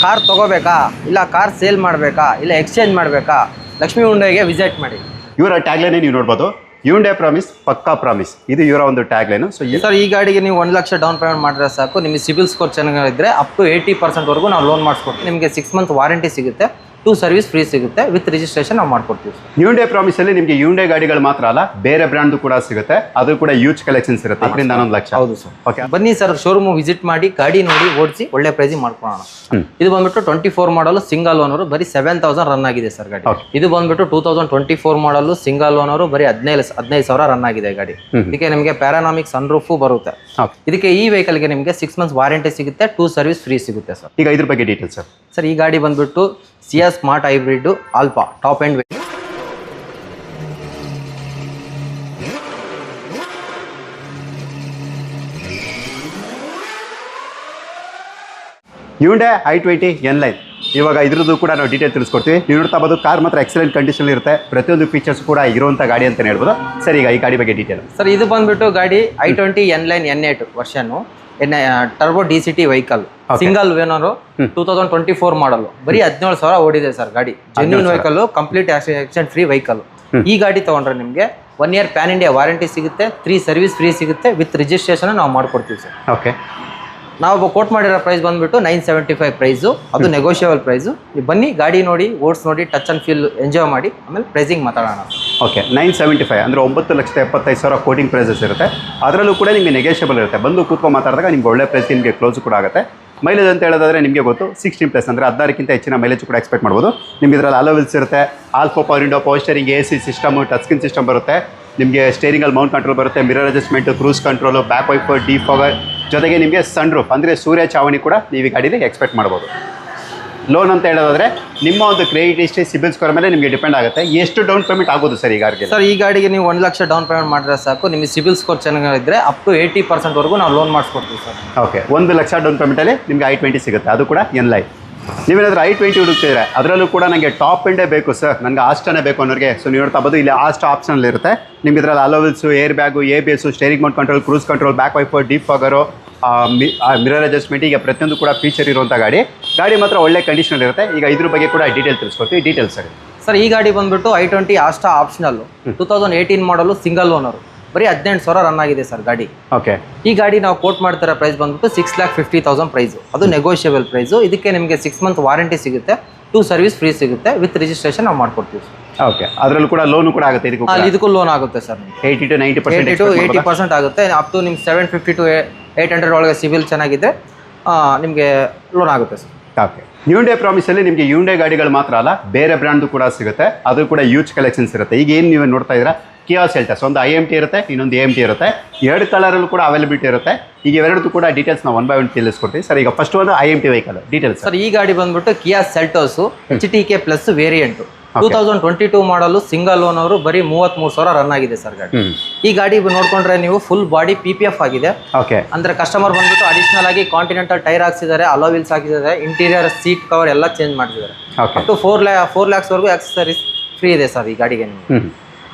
Car ತಗೋಬೇಕಾ ಇಲ್ಲ car sale ಮಾಡಬೇಕಾ ಇಲ್ಲ ಎಕ್ಸ್ಚೇಂಜ್ ಮಾಡಬೇಕಾ ಲಕ್ಷ್ಮಿ ಹುಂಡೈಗೆ ವಿಸಿಟ್ ಮಾಡಿ. ಇವರ ಟ್ಯಾಗ್ಲೈನ್ ನೀವು ನೋಡ್ಬೋದು, ಹ್ಯುಂಡೈ ಪ್ರಾಮಿಸ್ ಪಕ್ಕಾ ಪ್ರಾಮಿಸ್, ಇದು ಇವರ ಒಂದು ಟ್ಯಾಗ್ಲೈನು. ಸೊ ಸರ್ ಈ ಗಾಡಿಗೆ ನೀವು 1 ಲಕ್ಷ ಡೌನ್ ಪೇಮೆಂಟ್ ಮಾಡಿದ್ರೆ ಸಾಕು, ನಿಮಗೆ ಸಿಬಿಲ್ ಸ್ಕೋರ್ ಚೆನ್ನಾಗಿದ್ರೆ ಅಪ್ ಟು 80% ವರೆಗೂ ನಾವು ಲೋನ್ ಮಾಡಿಸ್ಕೊಡ್ತೀವಿ. ನಿಮಗೆ 6 ಮಂತ್ ವಾರಂಟಿ ಸಿಗುತ್ತೆ, 2 ಸರ್ವಿಸ್ ಫ್ರೀ ಸಿಗುತ್ತೆ, ವಿತ್ ರಿಜಿಸ್ಟ್ರೇಷನ್ ನಾವು ಮಾಡ್ಕೊಡ್ತೀವಿ. ಹ್ಯುಂಡೈ ಪ್ರಾಮಿಸ್ ಅಲ್ಲಿ ನಿಮಗೆ ಹ್ಯುಂಡೈ ಗಾಡಿಗಳು ಮಾತ್ರ ಅಲ್ಲ, ಬೇರೆ ಬ್ರ್ಯಾಂಡ್ ಕೂಡ ಸಿಗುತ್ತೆ, ಅದು ಕೂಡ ಯೂಜ್ ಕಲೆಕ್ಷನ್ಸ್ ಇರುತ್ತೆ. ಅದರಿಂದ 11 ಲಕ್ಷ. ಹೌದು ಸರ್. ಓಕೆ, ಬನ್ನಿ ಸರ್, ಶೋರೂಮ್ ವಿಸಿಟ್ ಮಾಡಿ ಗಾಡಿ ನೋಡಿ ಓಡಿಸಿ ಒಳ್ಳೆ ಪ್ರೈಸಿಗೆ ಮಾಡ್ಕೊಳ್ಳೋಣ. ಇದು ಬಂದ್ಬಿಟ್ಟು 24 ಮಾಡಲು ಸಿಂಗಲ್ ಓನರ್, ಬರೀ 7000 ರನ್ ಆಗಿದೆ ಸರ್ ಗಾಡಿ. ಇದು ಬಂದ್ಬಿಟ್ಟು 2024 ಮಾಡಲು ಸಿಂಗಲ್ ಓನರ್, ಬರೀ 15,000 ರನ್ ಆಗಿದೆ ಗಾಡಿ. ಇದಕ್ಕೆ ನಿಮಗೆ ಪ್ಯಾರಾನಾಮಿಕ್ ಸನ್ ರೂಫ್ ಬರುತ್ತೆ. ಇದಕ್ಕೆ ಈ ವೆಹಿಕಲ್ಗೆ ನಿಮಗೆ 6 ಮಂತ್ಸ್ ವಾರಂಟಿ ಸಿಗುತ್ತೆ, 2 ಸರ್ವಿಸ್ ಫ್ರೀ ಸಿಗುತ್ತೆ ಸರ್. ಈಗ ಇದ್ರ ಬಗ್ಗೆ ಡೀಟೇಲ್ಸ್ ಸರ್. ಸರ್ ಈ ಗಾಡಿ ಬಂದ್ಬಿಟ್ಟು Ciaz smart hybrid alpha top end. Hyundai i20 N-Line, ಇವಾಗ ಇದ್ರದ್ದು ಕೂಡ ನಾವು ಡೀಟೇಲ್ ತಿಳಿಸ್ಕೊಡ್ತೀವಿ. ನೀವು ನೋಡ್ತಾ ಬೋದು, ಕಾರ್ ಮಾತ್ರ ಎಕ್ಸಲೆಂಟ್ ಕಂಡೀಷನ್ ಇರುತ್ತೆ, ಪ್ರತಿಯೊಂದು ಫೀಚರ್ಸ್ ಕೂಡ ಇರುವಂಥ ಗಾಡಿ ಅಂತ ಹೇಳ್ಬೋದು. ಸರ್ ಈಗ ಈ ಗಾಡಿ ಬಗ್ಗೆ ಡೀಟೇಲ್. ಸರ್ ಇದು ಬಂದ್ಬಿಟ್ಟು ಗಾಡಿ i20 N-Line N8 ವರ್ಷನ್ನು, turbo DCT vehicle, single owner, 2024 ಮಾಡಲು, ಬರೀ 17,000 ಓಡಿದೆ ಸರ್ ಗಾಡಿ. Genuine vehicle, complete accident free vehicle. ಈ ಗಾಡಿ ತಗೊಂಡ್ರೆ ನಿಮಗೆ 1 ಇಯರ್ ಪ್ಯಾನ್ ಇಂಡಿಯಾ ವಾರಂಟಿ ಸಿಗುತ್ತೆ, 3 ಸರ್ವಿಸ್ ಫ್ರೀ ಸಿಗುತ್ತೆ, ವಿತ್ ರಿಜಿಸ್ಟ್ರೇಷನ್ ನಾವು ಮಾಡ್ಕೊಡ್ತೀವಿ ಸರ್. ಓಕೆ, ನಾವು ಕೋಟ್ ಮಾಡಿರೋ ಪ್ರೈಸ್ ಬಂದ್ಬಿಟ್ಟು 975 ಪ್ರೈಸು, ಅದು ನೆಗೋಷಿಯಬಲ್ ಪ್ರೈಸು. ಬನ್ನಿ ಗಾಡಿ ನೋಡಿ, ಓಡ್ಸ್ ನೋಡಿ, ಟಚ್ ಅಂಡ್ ಫೀಲ್ ಎಂಜಾಯ್ ಮಾಡಿ, ಆಮೇಲೆ ಪ್ರೈಸಿಂಗ್ ಮಾತಾಡೋಣ. ಓಕೆ, 975 ಅಂದರೆ 9,75,000 ಕೋಟಿಂಗ್ ಪ್ರೈಸಸ್ ಇರುತ್ತೆ. ಅದರಲ್ಲೂ ಕೂಡ ನಿಮಗೆ ನೆಗೋಷಿಯಬಲ್ ಇರುತ್ತೆ. ಬಂದು ಕೂತ್ಕೊಂಡು ಮಾತಾಡಿದಾಗ ನಿಮ್ಗೆ ಒಳ್ಳೆ ಪ್ರೈಸ್ ನಿಮಗೆ ಕ್ಲೋಸ್ ಕೂಡ ಆಗುತ್ತೆ. ಮೈಲೇಜ್ ಅಂತ ಹೇಳೋದಾದ್ರೆ ನಿಮಗೆ ಗೊತ್ತು, 16+ ಅಂದರೆ 16ಕ್ಕಿಂತ ಹೆಚ್ಚಿನ ಮೈಲೇಜ್ ಕೂಡ ಎಕ್ಸ್ಪೆಕ್ಟ್ ಮಾಡ್ಬೋದು. ನಿಮ್ಗೆ ಇದರಲ್ಲಿ ಅಲೋವಿಲ್ಸ್ ಇರುತ್ತೆ, alpha power window, power steering, AC system, touch screen system ಬರುತ್ತೆ. ನಿಮಗೆ ಸ್ಟೇರಿಂಗಲ್ಲಿ ಮೌಂಟ್ ಕಂಟ್ರೋಲ್ ಬರುತ್ತೆ, mirror adjustment, cruise control, back wiper, defogger, ಜೊತೆಗೆ ನಿಮಗೆ ಸನ್ ರೂಫ್ ಅಂದರೆ ಸೂರ್ಯ ಚಾವಣಿ ಕೂಡ ನೀವು ಈ ಗಾಡೀಲಿ ಎಕ್ಸ್ಪೆಕ್ಟ್ ಮಾಡ್ಬೋದು. ಲೋನ್ ಅಂತ ಹೇಳೋದಾದ್ರೆ ನಿಮ್ಮ ಒಂದು ಕ್ರೆಡಿಟ್ ಹಿಸ್ಟ್ರಿ, ಸಿಬಿಲ್ ಸ್ಕೋರ್ ಮೇಲೆ ನಿಮಗೆ ಡಿಪೆಂಡ್ ಆಗುತ್ತೆ. ಎಷ್ಟು ಡೌನ್ ಪೇಮೆಂಟ್ ಆಗೋದು ಸರ್ ಈ ಗಾಡಿಗೆ? ಸರ್ ಈ ಗಾಡಿಗೆ ನೀವು 1 ಲಕ್ಷ ಡೌನ್ ಪೇಮೆಂಟ್ ಮಾಡಿದ್ರೆ ಸಾಕು, ನಿಮಗೆ ಸಿಬಿಲ್ ಸ್ಕೋರ್ ಚೆನ್ನಾಗಿದ್ರೆ ಅಪ್ ಟು 80% ವರೆಗೂ ನಾವು ಲೋನ್ ಮಾಡಿಸ್ಕೊಡ್ತೀವಿ ಸರ್. ಓಕೆ, 1 ಲಕ್ಷ ಡೌನ್ ಪೇಮೆಂಟಲ್ಲಿ ನಿಮಗೆ i20 ಸಿಗುತ್ತೆ, ಅದು ಕೂಡ N-Line. ನೀವೇನಾದ್ರೂ i20 ಹುಡುಕ್ತಿದ್ರೆ ಅದರಲ್ಲೂ ಕೂಡ ನನಗೆ ಟಾಪ್ ಎಂಡೇ ಬೇಕು ಸರ್, ನನಗೆ ಆಸ್ಟನೇ ಬೇಕು ಅನ್ನೋರಿಗೆ, ಸೊ ನೀವು ನೋಡ್ತಾ ಬೋದು, ಇಲ್ಲಿ ಆಸ್ಟ್ ಆಪ್ಷನ್ ಇರುತ್ತೆ. ನಿಮ್ಗೆ ಇದರಲ್ಲಿ alloy wheels, air bag, ABS, steering mount control, cruise control, back wiper, defogger, mirror adjustment, ಈಗ ಪ್ರತಿಯೊಂದು ಕೂಡ ಫೀಚರ್ ಇರುವಂಥ ಗಾಡಿ ಮಾತ್ರ ಒಳ್ಳೆ ಕಂಡೀಷನ್ ಇರುತ್ತೆ. ಈಗ ಇದ್ರ ಬಗ್ಗೆ ಕೂಡ ಡೀಟೇಲ್ ತಿಳಿಸ್ಕೊಡ್ತೀವಿ. Details sir. ಸರ್ ಈ ಗಾಡಿ ಬಂದ್ಬಿಟ್ಟು i20 ಆಸ್ಟಾ ಆಪ್ಷನಲ್ಲು, 2018 ಮಾಡಲು ಸಿಂಗಲ್ ಓನರು, ಬರೀ 18,000 ರನ್ ಆಗಿದೆ ಸರ್ ಗಾಡಿ. ಓಕೆ, ಈ ಗಾಡಿ ನಾವು ಕೋಟ್ ಮಾಡ್ತಿರೋ ಪ್ರೈಸ್ ಬಂದ್ಬಿಟ್ಟು 6,50,000 ಪ್ರೈಸು, ಅದು ನೆಗೋಷಿಯಬಲ್ ಪ್ರೈಸು. ಇದಕ್ಕೆ ನಿಮಗೆ 6 ಮಂತ್ ವಾರಂಟಿ ಸಿಗುತ್ತೆ, 2 ಸರ್ವಿಸ್ ಫ್ರೀ ಸಿಗುತ್ತೆ, ವಿತ್ ರಿಜಿಸ್ಟ್ರೇಷನ್ ನಾವು ಮಾಡ್ಕೊಡ್ತೀವಿ ಸರ್. ಓಕೆ, ಅದರಲ್ಲೂ ಕೂಡ ಲೋನು ಕೂಡ ಆಗುತ್ತೆ. ಇದಕ್ಕೂ ಲೋನ್ ಆಗುತ್ತೆ ಸರ್, 80 to 90% ಆಗುತ್ತೆ. ಅಪ್ ಟು ನಿಮ್ಗೆ 750 to 800 ಒಳಗೆ ಸಿಬಿಲ್ ಚೆನ್ನಾಗಿದೆ, ನಿಮಗೆ ಲೋನ್ ಆಗುತ್ತೆ ಸರ್. ಓಕೆ, ಹ್ಯುಂಡೈ ಪ್ರಾಮಿಸಲ್ಲಿ ನಿಮಗೆ ಹ್ಯುಂಡೈ ಗಾಡಿಗಳು ಮಾತ್ರ ಅಲ್ಲ, ಬೇರೆ ಬ್ರ್ಯಾಂಡು ಕೂಡ ಸಿಗುತ್ತೆ, ಅದು ಕೂಡ ಯೂಜ್ ಕಲೆಕ್ಷನ್ಸ್ ಇರುತ್ತೆ. ಈಗ ಏನು ನೀವು ನೋಡ್ತಾ ಇದ್ದೀರಾ, ಕಿಯಾ ಸೆಲ್ಟಸ್, ಒಂದು IMT ಇರುತ್ತೆ, ಇನ್ನೊಂದು AMT ಇರುತ್ತೆ, 2 ಕಲರಲ್ಲೂ ಕೂಡ ಅವೈಲಬಿಲಿಟಿ ಇರುತ್ತೆ. ಈಗ ಇವೆರಡೂ ಕೂಡ ಡೀಟೇಲ್ಸ್ ನಾವು 1 by 1 ತಿಳಿಸ್ಕೊಡ್ತೀವಿ ಸರ್. ಈಗ ಫಸ್ಟ್ ಒಂದು IMT ವೆಹಿಕಲ್ ಡೀಟೇಲ್ಸ್ ಸರ್. ಈ ಗಾಡಿ ಬಂದ್ಬಿಟ್ಟು ಕಿಯಾ ಸೆಲ್ಟೋಸು HTK ಪ್ಲಸ್ ವೇರಿಯಂಟು, 2022 ಮಾಡಲು ಸಿಂಗಲ್ ಓನರು, ಬರೀ 33,000 ರನ್ ಆಗಿದೆ ಸರ್ ಗಾಡಿ. ಈ ಗಾಡಿ ನೋಡ್ಕೊಂಡ್ರೆ ನೀವು ಫುಲ್ ಬಾಡಿ PPF ಆಗಿದೆ. ಓಕೆ, ಅಂದ್ರೆ ಕಸ್ಟಮರ್ ಬಂದ್ಬಿಟ್ಟು ಅಡಿಷನಲ್ ಆಗಿ ಕಾಂಟಿನೆಂಟಲ್ ಟೈರ್ ಹಾಕ್ಸಿದ್ದಾರೆ, ಅಲೋವಿಲ್ಸ್ ಹಾಕಿದ್ದಾರೆ, ಇಂಟೀರಿಯರ್ ಸೀಟ್ ಕವರ್ ಎಲ್ಲ ಚೇಂಜ್ ಮಾಡಿದ್ದಾರೆ. ಅಪ್ ಟು 4 lakhs ವರೆಗೂ ಆಕ್ಸೆಸರೀಸ್ ಫ್ರೀ ಇದೆ ಸರ್ ಈ ಗಾಡಿಗೆ.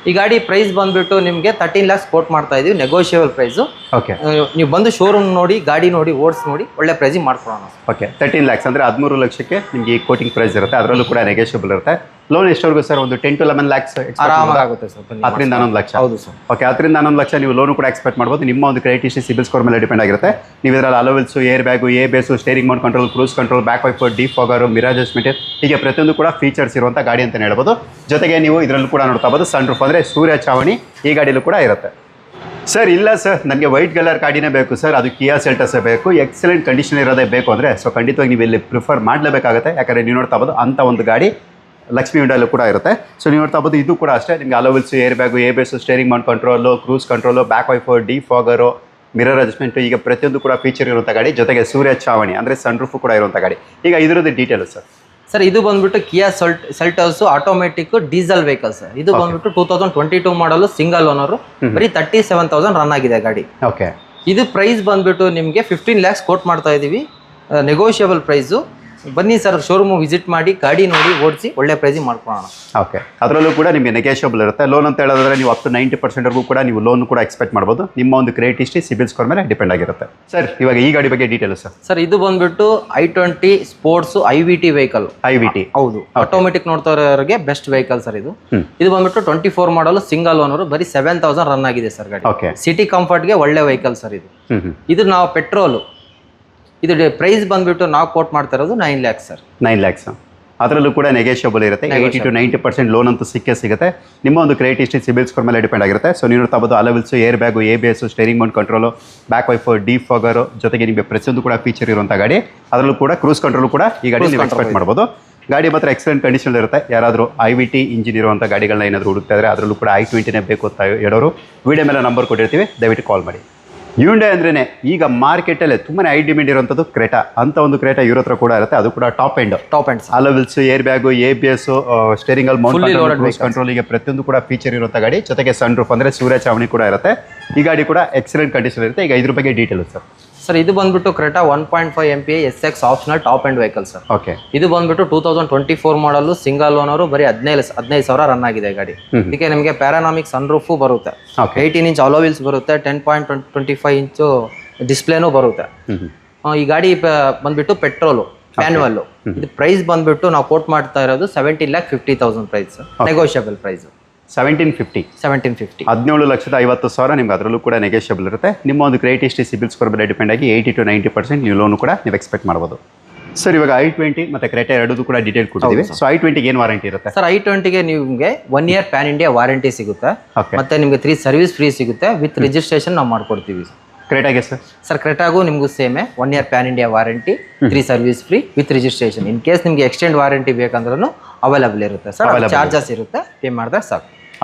ಈ ಗಾಡಿ ಪ್ರೈಸ್ ಬಂದ್ಬಿಟ್ಟು ನಿಮಗೆ 13 lakhs ಕೋಟ್ ಮಾಡ್ತಾ ಇದೀವಿ, ನೆಗೋಷಿಯಬಲ್ ಪ್ರೈಸು. ಓಕೆ, ನೀವು ಬಂದು ಶೋರೂಮ್ ನೋಡಿ, ಗಾಡಿ ನೋಡಿ, ಓಡಿಸ್ ನೋಡಿ, ಒಳ್ಳೆ ಪ್ರೈಸಿಗೆ ಮಾಡ್ಕೊಳೋಣ. ಓಕೆ, 13 lakhs ಅಂದರೆ 13 ಲಕ್ಷಕ್ಕೆ ನಿಮಗೆ ಈ ಕೋಟಿಂಗ್ ಪ್ರೈಸ್ ಇರುತ್ತೆ, ಅದರಲ್ಲೂ ಕೂಡ ನೆಗೋಷಿಯಬಲ್ ಇರುತ್ತೆ. ಲೋನ್ ಎಷ್ಟವರೆಗೂ ಸರ್? ಒಂದು 10 to 11 lakhs ಆರಾಮಾಗುತ್ತೆ ಸರ್. 10ರಿಂದ 11 ಲಕ್ಷ. ಹೌದು ಸರ್. ಓಕೆ, 10ರಿಂದ 11 ಲಕ್ಷ ನೀವು ಲೋನು ಕೂಡ ಎಕ್ಸ್ಪೆಕ್ಟ್ ಮಾಡ್ಬೋದು. ನಿಮ್ಮ ಒಂದು ಕ್ರೆಡಿಟ್ ಹಿಸ್ಟ್ರಿ, ಸಿಬಿಲ್ ಸ್ಕೋರ್ ಮೇಲೆ ಡಿಪೆಂಡ್ ಆಗಿರುತ್ತೆ. ನೀವು ಇದರಲ್ಲಿ alloy wheels, air bag, ABS, steering mount control, cruise control, back wiper, defogger, mirror adjustment, ಹೀಗೆ ಪ್ರತಿಯೊಂದು ಕೂಡ ಫೀಚರ್ಸ್ ಇರುವಂಥ ಗಾಡಿ ಅಂತ ಹೇಳ್ಬೋದು. ಜೊತೆಗೆ ನೀವು ಇದರಲ್ಲೂ ಕೂಡ ನೋಡ್ತಾ ಬೋದು, ಸನ್ ರೂಫ್ ಅಂದರೆ ಸೂರ್ಯ ಚಾವಣಿ ಈ ಗಾಡಿಯಲ್ಲೂ ಕೂಡ ಇರುತ್ತೆ. ಸರ್ ಇಲ್ಲ ಸರ್, ನನಗೆ ವೈಟ್ ಕಲರ್ ಗಾಡಿನೇ ಬೇಕು ಸರ್, ಅದು ಕಿಯಾ ಸೆಲ್ಟಸೇ ಬೇಕು, ಎಕ್ಸಲೆಂಟ್ ಕಂಡೀಷನ್ ಇರೋದೇ ಬೇಕು ಅಂದರೆ, ಸೊ ಖಂಡಿತವಾಗಿ ನೀವು ಇಲ್ಲಿ ಪ್ರಿಫರ್ ಮಾಡಲೇಬೇಕಾಗುತ್ತೆ. ಯಾಕಂದರೆ ನೀವು ನೋಡ್ತಾ ಬೋದು, ಅಂಥ ಒಂದು ಗಾಡಿ ಲಕ್ಷ್ಮಿ ಹುಂಡೈಲೂ ಕೂಡ ಇರುತ್ತೆ. ಸೊ ನೀವು ನೋಡ್ತಾ ಬೋದು, ಇದು ಕೂಡ ಅಷ್ಟೇ, ನಿಮಗೆ alloy wheels, air bag, ABS, steering mount control, cruise control, back wiper, defogger, mirror adjustment, ಈಗ ಪ್ರತಿಯೊಂದು ಕೂಡ ಫೀಚರ್ ಇರುವಂಥ ಗಾಡಿ. ಜೊತೆಗೆ ಸೂರ್ಯ ಚಾವಣಿ ಅಂದರೆ ಸನ್ ರೂಫ್ ಕೂಡ ಇರುವಂಥ ಗಾಡಿ. ಈಗ ಇದರದ್ದು ಡೀಟೇಲು ಸರ್. ಸರ್ ಇದು ಬಂದ್ಬಿಟ್ಟು Kia Seltos automatic diesel vehicle sir. ಇದು ಬಂದ್ಬಿಟ್ಟು 2022 ಮಾಡಲು ಸಿಂಗಲ್ ಓನರು, ಬರೀ 37,000 ರನ್ ಆಗಿದೆ ಗಾಡಿ. ಓಕೆ, ಇದು ಪ್ರೈಸ್ ಬಂದ್ಬಿಟ್ಟು ನಿಮಗೆ 15 lakhs ಕೋಟ್ ಮಾಡ್ತಾ ಇದೀವಿ, ನೆಗೋಷಿಯಬಲ್ ಪ್ರೈಸು. ಬನ್ನಿ ಸರ್, ಶೋರೂಮ್ ವಿಸಿಟ್ ಮಾಡಿ ಗಾಡಿ ನೋಡಿ ಓಡಿಸಿ ಒಳ್ಳೆ ಪ್ರೈಸಿಗೆ ಮಾಡ್ಕೊಳ್ಳೋಣ. ಓಕೆ, ಅದರಲ್ಲೂ ಕೂಡ ನಿಮಗೆ ನೆಗೋಷಿಯಬಲ್ ಇರುತ್ತೆ. ಲೋನ್ ಅಂತ ಹೇಳಿದ್ರೆ ನೀವು ಅಪ್ ಟು 90% ಕೂಡ ನೀವು ಲೋನ್ ಕೂಡ ಎಕ್ಸ್ಪೆಕ್ಟ್ ಮಾಡ್ಬೋದು. ನಿಮ್ಮ ಒಂದು ಕ್ರೆಡಿಟ್ ಹಿಸ್ಟ್ರಿ, ಸಿಬಿಲ್ ಸ್ಕೋರ್ ಮೇಲೆ ಡಿಪೆಂಡ್ ಆಗಿರುತ್ತೆ. ಸರ್, ಇವಾಗ ಈ ಗಾಡಿ ಬಗ್ಗೆ ಡೀಟೇಲ್ ಸರ್. ಸರ್, ಇದು ಬಂದ್ಬಿಟ್ಟು i20 sports IVT vehicle. IVT ಹೌದು, ಆಟೋಮೆಟಿಕ್ ನೋಡ್ತಾ ಇರೋರಿಗೆ ಬೆಸ್ಟ್ ವೆಹಿಕಲ್ ಸರ್ ಇದು. ಇದು ಬಂದ್ಬಿಟ್ಟು 24 ಮಾಡಲ್ ಸಿಂಗಲ್ ಓನರ್, ಬರೀ 7000 ರನ್ ಆಗಿದೆ ಸರ್ ಗಾಡಿ. ಓಕೆ, ಸಿಟಿ ಕಂಫರ್ಟ್ಗೆ ಒಳ್ಳೆ ವೆಹಿಕಲ್ ಸರ್ ಇದು. ಇದು ನಾವು ಪೆಟ್ರೋಲು, ಇದು ಪ್ರೈಸ್ ಬಂದ್ಬಿಟ್ಟು ನಾವು ಕೋಟ್ ಮಾಡ್ತಾ ಇರೋದು 9 lakhs ಸರ್. 9 lakhs. ಅದರಲ್ಲೂ ಕೂಡ ನೆಗೋಷಿಯಬಲ್ ಇರುತ್ತೆ. 80 to 90% ಲೋನ್ ಅಂತೂ ಸಿಗುತ್ತೆ. ನಿಮ್ಮ ಒಂದು ಕ್ರೆಡಿಟ್ ಹಿಸ್ಟ್ರಿ, ಸಿಬಿಲ್ ಸ್ಕೋರ್ ಮೇಲೆ ಡಿಪೆಂಡ್ ಆಗಿರುತ್ತೆ. ಸೊ ನೀವು ನೋಡ್ತಾ alloy wheels, air bag, ABS, steering mount control, back wiper, defogger, ಜೊತೆಗೆ ನಿಮಗೆ ಪ್ರತಿಯೊಂದು ಕೂಡ ಫೀಚರ್ ಇರುವಂಥ ಗಾಡಿ. ಅದರಲ್ಲೂ ಕೂಡ ಕ್ರೂಸ್ ಕಂಟ್ರೋಲ್ ಕೂಡ ಈ ಗಾಡಿ ನೀವು ಎಕ್ಸ್ಪೆಕ್ಟ್ ಮಾಡ್ಬೋದು. ಗಾಡಿ ಮಾತ್ರ ಎಕ್ಸಲೆಂಟ್ ಕಂಡೀಷನ್ ಇರುತ್ತೆ. ಯಾರಾದರೂ IVT ಇಂಜಿನ್ ಇರುವಂಥ ಗಾಡಿಗಳನ್ನ ಏನಾದರೂ ಹುಡುಕ್ತಾ ಇದ್ದಾರೆ, ಅದರಲ್ಲೂ ಕೂಡ i20 ಬೇಕು ಅಂತ ಹೇಳೋರು ವಿಡಿಯೋ ಮೇಲೆ ನಂಬರ್ ಕೊಟ್ಟಿರ್ತೀವಿ, ದಯವಿಟ್ಟು ಕಾಲ್ ಮಾಡಿ. ಹ್ಯುಂಡೈ ಅಂದ್ರೇ ಈಗ ಮಾರ್ಕೆಟಲ್ಲಿ ತುಂಬಾ ಹೈ ಡಿಮ್ಯಾಂಡ್ ಇರುವಂಥದ್ದು ಕ್ರೆಟಾ ಅಂತ ಒಂದು ಕ್ರೆಟಾ ಇವ್ರ ಹತ್ರ ಕೂಡ ಇರುತ್ತೆ. ಅದು ಕೂಡ top end alloy wheels, air bag, ABS, steering ಅಲ್ಲಿ ಮೌಂಟ್ ಕಂಟ್ರೋಲಿಗೆ ಪ್ರತಿಯೊಂದು ಕೂಡ ಫೀಚರ್ ಇರುವಂಥ ಗಾಡಿ. ಜೊತೆಗೆ ಸನ್ ರೂಫ್ ಅಂದರೆ ಸೂರ್ಯ ಚಾವಣಿ ಕೂಡ ಇರುತ್ತೆ. ಈ ಗಾಡಿ ಕೂಡ ಎಕ್ಸಲೆಂಟ್ ಕಂಡೀಷನ್ ಇರುತ್ತೆ. ಈಗ ಇದ್ರ ಬಗ್ಗೆ ಡೀಟೇಲ್ ಸರ್. ಸರ್, ಇದು ಬಂದ್ಬಿಟ್ಟು Creta 1.5 MPI SX optional top end vehicle sir. Okay, ಇದು ಬಂದ್ಬಿಟ್ಟು 2024 ಮಾಡಲ್ ಸಿಂಗಲ್ ಓನರ್, ಬರೀ 15,000 ರನ್ ಆಗಿದೆ ಗಾಡಿ. ಇದಕ್ಕೆ ನಿಮಗೆ ಪ್ಯಾರಾನಾಮಿಕ್ ಸನ್ ರೂಫ್ ಬರುತ್ತೆ, 18 ಇಂಚ್ ಅಲೋ ವೀಲ್ಸ್ ಬರುತ್ತೆ, 10.25 ಇಂಚು ಡಿಸ್ಪ್ಲೇನೂ ಬರುತ್ತೆ. ಈ ಗಾಡಿ ಬಂದ್ಬಿಟ್ಟು ಪೆಟ್ರೋಲು, ಮ್ಯಾನ್ಯುವಲ್. ಇದು ಪ್ರೈಸ್ ಬಂದ್ಬಿಟ್ಟು ನಾವು ಕೋಟ್ ಮಾಡ್ತಾ ಇರೋದು 17,50,000 ಪ್ರೈಸ್, ನೆಗೋಷಿಯಬಲ್ ಪ್ರೈಸ್. 1750 17,50,000 ನಿಮ್ಗೆ ಅದರಲ್ಲೂ ಕೂಡ ನೆಗೋಷಿಯಬಲ್ ಇರುತ್ತೆ. ನಿಮ್ಮ ಒಂದು ಕ್ರೆಡಿಟ್ ಹಿಸ್ಟ್ರಿ, ಸಿಬಿಲ್ ಸ್ಕೋರ್ ಮೇಲೆ ಡಿಪೆಂಡ್ ಆಗಿ 80 to 90% ನೀವು ಲೋನು ಕೂಡ ನೀವು ಎಕ್ಸ್ಪೆಕ್ಟ್ ಮಾಡ್ಬೋದು. ಸರ್, ಇವಾಗ i20 ಮತ್ತು ಕ್ರೆಟಾ ಎರಡೂ ಕೂಡ ಡೀಟೇಲ್ ಕೊಡ್ತೀವಿ. ಸೊ i20ಗೆ ಏನು ವಾರಂಟಿ ಇರುತ್ತೆ ಸರ್? i20ಗೆ ನಿಮಗೆ 1 year ಪ್ಯಾನ್ ಇಂಡಿಯಾ ವಾರಂಟಿ ಸಿಗುತ್ತೆ, ಮತ್ತೆ ನಿಮಗೆ 3 ಸರ್ವಿಸ್ ಫ್ರೀ ಸಿಗುತ್ತೆ, ವಿತ್ ರಿಜಿಸ್ಟ್ರೇಷನ್ ನಾವು ಮಾಡ್ಕೊಡ್ತೀವಿ. ಕ್ರೆಟಾಗೆ ಸರ್? ಕ್ರೆಟಾಗೂ ನಿಮಗೂ ಸೇಮೆ 1 year PAN India warranty, 3 service free with registration. In case ನಿಮಗೆ ಎಕ್ಸ್ಟೆಂಡ್ ವಾರಂಟಿ ಬೇಕಂದ್ರೂ ಅವೈಲಬಲ್ ಇರುತ್ತೆ ಸರ್. ಚಾರ್ಜಸ್ ಇರುತ್ತೆ, ಪೇ ಮಾಡಿದ್ರೆ ಸಾಕು.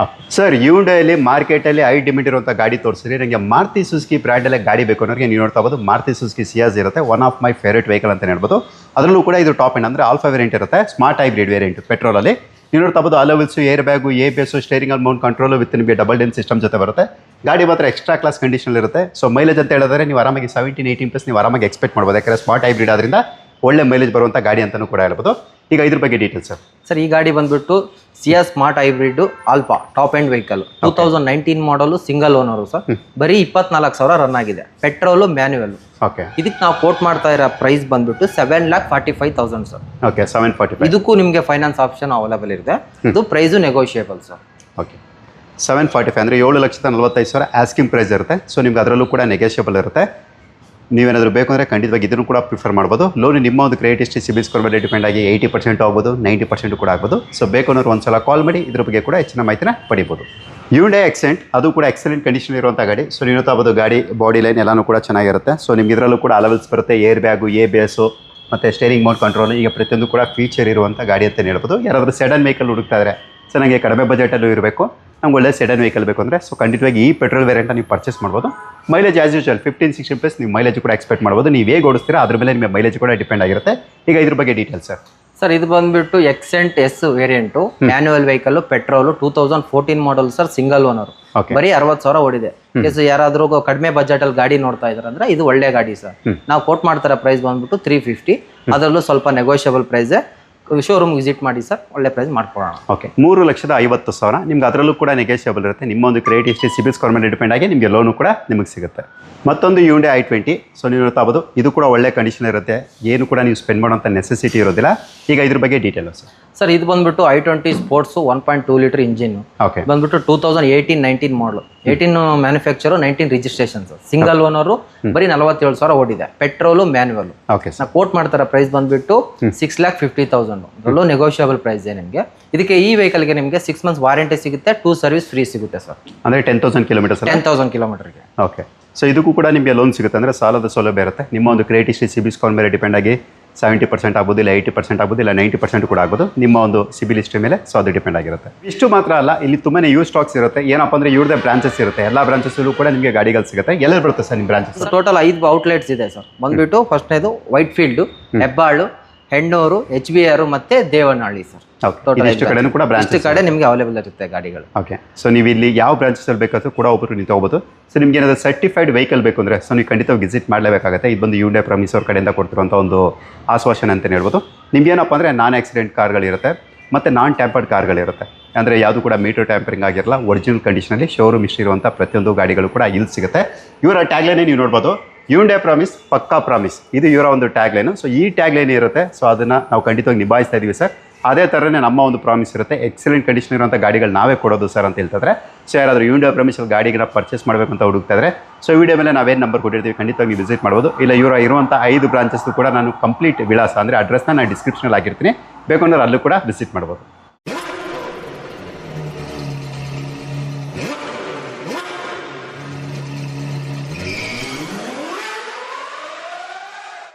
ಸರ್, ಹ್ಯುಂಡೈಲಿ ಮಾರ್ಕೆಟಲ್ಲಿ ಹೈ ಡಿಮ್ಯಾಂಡ್ ಇರುವಂಥ ಗಾಡಿ ತೋರಿಸಿದ್ರೆ ನನಗೆ ಮಾರುತಿ ಸುಜುಕಿ ಬ್ರ್ಯಾಂಡಲ್ಲೇ ಗಾಡಿ ಬೇಕು ಅನ್ನೋರಿಗೆ ನೀವು ನೋಡ್ತಾ ಹೋಗೋದು ಮಾರುತಿ ಸುಜುಕಿ ಸಿಯಾಜ್ ಇರುತ್ತೆ. One of my favourite vehicle ಅಂತ ಹೇಳ್ಬೋದು. ಅದರಲ್ಲೂ ಕೂಡ ಇದು ಟಾಪ್ ಎಂಡ್ ಅಂದರೆ ಆಲ್ಫಾ ವೇರಿಯಂಟ್ ಇರುತ್ತೆ, ಸ್ಮಾರ್ಟ್ ಹೈಬ್ರಿಡ್ ವೇರಿಯಂಟ್ ಪೆಟ್ರೋಲಲ್ಲಿ. ನೀವು ನೋಡ್ತಾ ಹೋಗೋದು alloy wheels, air bag, ABS, steering ಅಲ್ಲಿ ಮೌಂಟ್ ಕಂಟ್ರೋಲು ವಿತ್ ನಿಮಗೆ ಡಬಲ್ ಡೆನ್ ಸಿಸ್ಟಮ್ ಜೊತೆ ಬರುತ್ತೆ. ಗಾಡಿ ಮಾತ್ರ ಎಕ್ಸ್ಟ್ರಾ ಕ್ಲಾಸ್ ಕಂಡೀಷನ್ ಇರುತ್ತೆ. ಸೊ ಮೈಲೇಜ್ ಅಂತ ಹೇಳಿದ್ರೆ ನೀವು ಆರಾಮಾಗಿ 17-18+ ನೀವು ಆರಾಮಾಗಿ ಎಕ್ಸ್ಪೆಕ್ಟ್ ಮಾಡ್ಬೋದು. ಯಾಕಂದರೆ ಸ್ಮಾರ್ಟ್ ಹೈಬ್ರಿಡ್ ಆದ್ರಿಂದ ಒಳ್ಳೆ ಮೈಲೇಜ್ ಬರುವಂಥ ಗಾಡಿ ಅಂತಲೂ ಕೂಡ ಹೇಳ್ಬೋದು. ಈಗ ಇದ್ರ ಬಗ್ಗೆ ಡೀಟೇಲ್ಸ್ ಸರ್. ಸರ್, ಈ ಗಾಡಿ ಬಂದ್ಬಿಟ್ಟು Ciaz smart hybrid alpha top end vehicle, 2019 ಮಾಡಲು ಸಿಂಗಲ್ ಓನರು ಸರ್. ಬರೀ 24,000 ರನ್ ಆಗಿದೆ, ಪೆಟ್ರೋಲು, ಮ್ಯಾನ್ಯುವಲ್. ಓಕೆ, ಇದಕ್ಕೆ ನಾವು ಕೋಟ್ ಮಾಡ್ತಾ ಇರೋ ಪ್ರೈಸ್ ಬಂದ್ಬಿಟ್ಟು 7,45,000 ಸರ್. ಓಕೆ, 745. ಇದಕ್ಕೂ ನಿಮಗೆ ಫೈನಾನ್ಸ್ ಆಪ್ಷನ್ ಅವೈಲೇಬಲ್ ಇರುತ್ತೆ. ಇದು ಪ್ರೈಸು ನೆಗೋಷಿಯೇಬಲ್ ಸರ್. ಓಕೆ, 745 ಅಂದರೆ 7,45,000 ಆಸ್ಕಿಂಗ್ ಪ್ರೈಸ್ ಇರುತ್ತೆ. ಸೊ ನಿಮ್ಗೆ ಅದರಲ್ಲೂ ಕೂಡ ನೆಗೋಷಿಯಬಲ್ ಇರುತ್ತೆ. ನೀವೇನಾದರೂ ಬೇಕು ಅಂದರೆ ಖಂಡಿತವಾಗಿ ಇದನ್ನು ಕೂಡ ಪ್ರಿಫರ್ ಮಾಡ್ಬೋದು. ಲೋನ್ ನಿಮ್ಮ ಒಂದು ಕ್ರೆಡಿಟ್ ಹಿಸ್ಟ್ರಿ, ಸಿಬಿಲ್ ಸ್ಕೋರ್ ಮೇಲೆ ಡಿಪೆಂಡ್ ಆಗಿ 80% ಆಗ್ಬೋದು, 90% ಕೂಡ ಆಗ್ಬೋದು. ಸೊ ಬೇಕು ಅನ್ನೋರು ಒಂದ್ಸಲ ಕಾಲ್ ಮಾಡಿ ಇದ್ರ ಬಗ್ಗೆ ಕೂಡ ಹೆಚ್ಚಿನ ಮಾಹಿತಿನ ಪಡಿಬೋದು. ಹ್ಯುಂಡೈ ಎಕ್ಸೆಂಟ್ ಅದು ಕೂಡ ಎಕ್ಸಲೆಂಟ್ ಕಂಡೀಷನ್ ಇರುವಂಥ ಗಾಡಿ. ಸೊ ನೀವು ನೋಡ್ತಾ ಗಾಡಿ ಬಾಡಿ ಲೈನ್ ಎಲ್ಲನೂ ಕೂಡ ಚೆನ್ನಾಗಿರುತ್ತೆ. ಸೊ ನಿಮ್ಗೆ ಇದರಲ್ಲೂ ಕೂಡ ಅಲವೆಲ್ಸ್ ಬರುತ್ತೆ, ಏರ್ ಬ್ಯಾಗು, ABS ಮತ್ತು ಸ್ಟೇರಿಂಗ್ ಮೌಂಟ್ ಕಂಟ್ರೋಲ್, ಈಗ ಪ್ರತಿಯೊಂದು ಕೂಡ ಫೀಚರ್ ಇರುವಂಥ ಗಾಡಿ ಅಂತ ಹೇಳ್ಬೋದು. ಯಾರಾದರೂ ಸೆಡನ್ ವೆಹಿಕಲ್ ಹುಡುಕ್ತಾ ಇದ್ದಾರೆ, ಸೊ ನನಗೆ ಕಡಿಮೆ ಬಜೆಟಲ್ಲೂ ಇರಬೇಕು, ನಮ್ಗೆ ಒಳ್ಳೆ ಸೆಡನ್ ವೆಹಿಕಲ್ ಬೇಕು ಅಂದರೆ ಸೊ ಖಂಡಿತವಾಗಿ ಈ ಪೆಟ್ರೋಲ್ ವೇರಿಯಂಟ್ ನೀವು ಪರ್ಚೇಸ್ ಮಾಡ್ಬೋದು. ಮೈಲೇಜ್ ಆಸ್ ಯೂಶುವಲ್ 15-16+ ನೀವು ಮೈಲೇಜ್ ಕೂಡ ಎಕ್ಸ್ಪೆಕ್ಟ್ ಮಾಡ್ಬೋದು. ನೀವು ಹೇಗೆ ಓಡಿಸ್ತೀರಾ ಅದ್ರ ಮೇಲೆ ನಿಮ್ಮ ಮೈಲೇಜ್ ಕೂಡ ಡಿಪೆಂಡ್ ಆಗಿರುತ್ತೆ. ಈಗ ಇದ್ರ ಬಗ್ಗೆ ಡೀಟೇಲ್ಸ್ ಸರ್. ಸರ್, ಇದು ಬಂದ್ಬಿಟ್ಟು Xcent S variant, manual vehicle, petrol, 2014 model sir, single owner. ಬರೀ 60,000 ಓಡಿದೆ. ಯಾರಾದ್ರೂ ಕಡಿಮೆ ಬಜೆಟ್ ಅಲ್ಲಿ ಗಾಡಿ ನೋಡ್ತಾ ಇದಾರೆ ಅಂದ್ರೆ ಇದು ಒಳ್ಳೆ ಗಾಡಿ ಸರ್. ನಾವು ಕೋಟ್ ಮಾಡ್ತಾರ ಪ್ರೈಸ್ ಬಂದ್ಬಿಟ್ಟು 350. ಅದರಲ್ಲೂ ಸ್ವಲ್ಪ ನೆಗೋಷಿಯಬಲ್ ಪ್ರೈಸ್. ಶೋರೂಮ್ ವಿಸಿಟ್ ಮಾಡಿ ಸರ್, ಒಳ್ಳೆ ಪ್ರೈಸ್ ಮಾಡ್ಕೊಳ್ಳೋಣ. ಓಕೆ, 3,50,000 ನಿಮ್ಗೆ ಅದರಲ್ಲೂ ಕೂಡ ನೆಗೋಷಿಯಬಲ್ ಇರುತ್ತೆ. ನಿಮ್ಮ ಒಂದು ಕ್ರೆಡಿಟ್ ಹಿಸ್ಟ್ರಿ, ಸಿಬಿಲ್ ಸ್ಕೋರ್ ಮೇಲೆ ಡಿಪೆಂಡ್ ಆಗಿ ನಿಮಗೆ ಲೋನು ಕೂಡ ನಿಮಗೆ ಸಿಗುತ್ತೆ. ಮತ್ತೊಂದು ಹ್ಯುಂಡೈ i20. ಸೊ ನೀವು ನೋಡ್ತಾ ಹೋಗೋದು ಇದು ಕೂಡ ಒಳ್ಳೆ ಕಂಡೀಷನ್ ಇರುತ್ತೆ, ಏನು ಕೂಡ ನೀವು ಸ್ಪೆಂಡ್ ಮಾಡೋಂಥ ನೆಸೆಸಿಟಿ ಇರೋದಿಲ್ಲ. ಈಗ ಇದ್ರ ಬಗ್ಗೆ ಡೀಟೇಲ್ ಸರ್. ಇದು ಬಂದ್ಬಿಟ್ಟು i20 sports 1.2 litre engine. Okay, ಬಂದ್ಬಿಟ್ಟು 2018-19 ಮಾಡಲು, 18 ಮ್ಯಾನುಫ್ಯಾಕ್ಚರ್, 19 ರಿಜಿಸ್ಟ್ರೇಷನ್. ಸಿಂಗಲ್ ಓನರು, ಬರೀ 47,000 ಓಡಿದೆ, ಪೆಟ್ರೋಲು, ಮ್ಯಾನ್ಯುವಲ್. ಓಕೆ, ನಾವು ಕೋಟ್ ಮಾಡ್ತಾರ ಪ್ರೈಸ್ ಬಂದ್ಬಿಟ್ಟು 6,50,000. ಅದರಲ್ಲೂ ನೆಗೋಷಿಯಬಲ್ ಪ್ರೈಸ್ ನಿಮಗೆ. ಇದಕ್ಕೆ ಈ ವೆಹಿಕಲ್ಗೆ ನಿಮಗೆ 6 months ವಾರಂಟಿ ಸಿಗುತ್ತೆ, 2 ಸರ್ವಿಸ್ ಫ್ರೀ ಸಿಗುತ್ತೆ ಸರ್. ಅಂದರೆ 10,000 ಕಿಲೋಮೀಟರ್ಸ್. 10,000 ಕಿಲೋಮೀಟರ್ಗೆ. ಓಕೆ, ಸೊ ಇದಕ್ಕೂ ಕೂಡ ನಿಮಗೆ ಲೋನ್ ಸಿಗುತ್ತೆ. ಅಂದರೆ ಸಾಲದ ಸೌಲಭ್ಯ ಇರುತ್ತೆ. ನಿಮ್ಮ ಒಂದು ಕ್ರೆಡಿಟ್ ಹಿಸ್ಟ್ರಿ, ಸಿಬಿಲ್ ಸ್ಕೋರ್ ಮೇಲೆ ಡಿಪೆಂಡ್ ಆಗಿ 70% ಆಗ್ಬೋದು, ಇಲ್ಲ 80% ಆಗ್ಬೋದು, ಇಲ್ಲ 90% ಕೂಡ ಆಗ್ಬೋದು ನಿಮ್ಮ ಒಂದು ಸಿಬಿಲ್ ಹಿಸ್ಟ್ರಿ ಮೇಲೆ. ಸೊ ಅದು ಡಿಪೆಂಡ್ ಆಗಿರುತ್ತೆ. ಇಷ್ಟು ಮಾತ್ರ ಅಲ್ಲ, ಇಲ್ಲಿ ತುಂಬಾ ಯೂಸ್ ಸ್ಟಾಕ್ಸ್ ಇರುತ್ತೆ. ಏನಪ್ಪ ಅಂದರೆ ಇವ್ರದೇ ಬ್ರಾಂಚಸ್ ಇರುತ್ತೆ. ಎಲ್ಲ ಬ್ರಾಂಚಸ್ಸಲ್ಲೂ ಕೂಡ ನಿಮಗೆ ಗಾಡಿಗಳು ಸಿಗುತ್ತೆ. ಎಲ್ಲರೂ ಬರುತ್ತೆ ಸರ್ ನಿಮ್ಮ ಬ್ರಾಂಚಸ್? ಟೋಟಲ್ 5 ಔಟ್ಲೆಟ್ಸ್ ಇದೆ ಸರ್. ಬಂದ್ಬಿಟ್ಟು ಫಸ್ಟ್ನೇದು ವೈಟ್ ಫೀಲ್ಡ್, ಹೆಬ್ಬಾಳು, ಹೆಣ್ಣೂರು HBR ಮತ್ತೆ ದೇವನಹಳ್ಳಿ ಸರ್. ಓಕೆ, ಇಷ್ಟು ಕಡೆನೂ ಕೂಡ ಬ್ರಾಂಚ್ ಇಷ್ಟು ಕಡೆ ನಿಮಗೆ ಅವೈಲೇಬಲ್ ಇರುತ್ತೆ ಗಾಡಿಗಳು. ಓಕೆ, ಸೊ ನೀವು ಇಲ್ಲಿ ಯಾವ ಬ್ರಾಂಚಸಲ್ಲಿ ಬೇಕಾದರೂ ಕೂಡ ಒಬ್ಬರು ನೀವು ತೊಗೋಬೋದು. ಸೊ ನಿಮ್ಗೆ ಏನಾದರೂ ಸರ್ಟಿಫೈಡ್ ವೆಹಿಕಲ್ ಬೇಕು ಅಂದರೆ ಸೊ ನೀವು ಖಂಡಿತವಾಗಿ ವಿಸಿಟ್ ಮಾಡಲೇಬೇಕಾಗುತ್ತೆ. ಇದು ಬಂದು Hyundai ಪ್ರಾಮಿಸ್ ಅವ್ರ ಕಡೆಯಿಂದ ಕೊಡ್ತಿರುವಂಥ ಒಂದು ಆಶ್ವಾಸನೆ ಅಂತಲೇ ಹೇಳ್ಬೋದು. ನಿಮ್ಗೇನಪ್ಪ ಅಂದರೆ ನಾನ್ ಆಕ್ಸಿಡೆಂಟ್ ಕಾರ್ಗಳಿರುತ್ತೆ ಮತ್ತು ನಾನ್ ಟ್ಯಾಂಪರ್ಡ್ ಕಾರ್ಗಳಿರುತ್ತೆ. ಅಂದರೆ ಯಾವುದು ಕೂಡ ಮೀಟರ್ ಟ್ಯಾಂಪರಿಂಗ್ ಆಗಿರಲ್ಲ, ಒರಿಜಿನಲ್ ಕಂಡೀಷನಲ್ಲಿ ಶೋರೂಮ್ ಇಷ್ಟಿರುವಂಥ ಪ್ರತಿಯೊಂದು ಗಾಡಿಗಳು ಕೂಡ ಇಲ್ಲಿ ಸಿಗುತ್ತೆ. ಇವರ ಟ್ಯಾಗ್ಲೈನೇ ನೀವು ನೋಡ್ಬೋದು, Hyundai ಪ್ರಾಮಿಸ್ ಪಕ್ಕಾ ಪ್ರಾಮಿಸ್, ಇದು ಇವರ ಒಂದು ಟ್ಯಾಗ್ಲೈನು. ಸೊ ಈ ಟ್ಯಾಗ್ಲೈನ್ ಇರುತ್ತೆ, ಸೊ ಅದನ್ನು ನಾವು ಖಂಡಿತವಾಗಿ ನಿಭಾಯಿಸ್ತಾ ಇದ್ದೀವಿ ಸರ್. ಅದೇ ಥರನೇ ನಮ್ಮ ಒಂದು ಪ್ರಾಮಿಸ್ ಇರುತ್ತೆ, ಎಕ್ಸಲೆಂಟ್ ಕಂಡೀಷನ್ ಇರುವಂಥ ಗಾಡಿಗಳು ನಾವೇ ಕೊಡೋದು ಸರ್ ಅಂತ ಹೇಳ್ತಿದ್ರೆ. ಸೊ ಯಾರಾದರೂ Hyundai ಪ್ರಾಮಿಸಲ್ಲಿ ಗಾಡಿಗಳನ್ನ ಪರ್ಚೇಸ್ ಮಾಡಬೇಕು ಅಂತ ಹುಡುಕ್ತಾ ಇದ್ದಾರೆ, ಸೊ ವಿಡಿಯೋ ಮೇಲೆ ನಾವೇನು ನಂಬರ್ ಕೊಟ್ಟಿರ್ತೀವಿ ಖಂಡಿತವಾಗಿ ನೀವು ವಿಸಿಟ್ ಮಾಡ್ಬೋದು. ಇಲ್ಲ ಇವರ ಇರುವಂಥ 5 ಬ್ರಾಂಚಸ್ ಕೂಡ ನಾನು ಕಂಪ್ಲೀಟ್ ವಿಳಾಸ ಅಂದರೆ ಅಡ್ರೆಸ್ನ ನಾನು ಡಿಸ್ಕ್ರಿಪ್ಷನಲ್ಲಿ ಹಾಕಿರ್ತೀನಿ, ಬೇಕು ಅಂದ್ರೆ ಅಲ್ಲೂ ಕೂಡ ವಿಸಿಟ್ ಮಾಡ್ಬೋದು.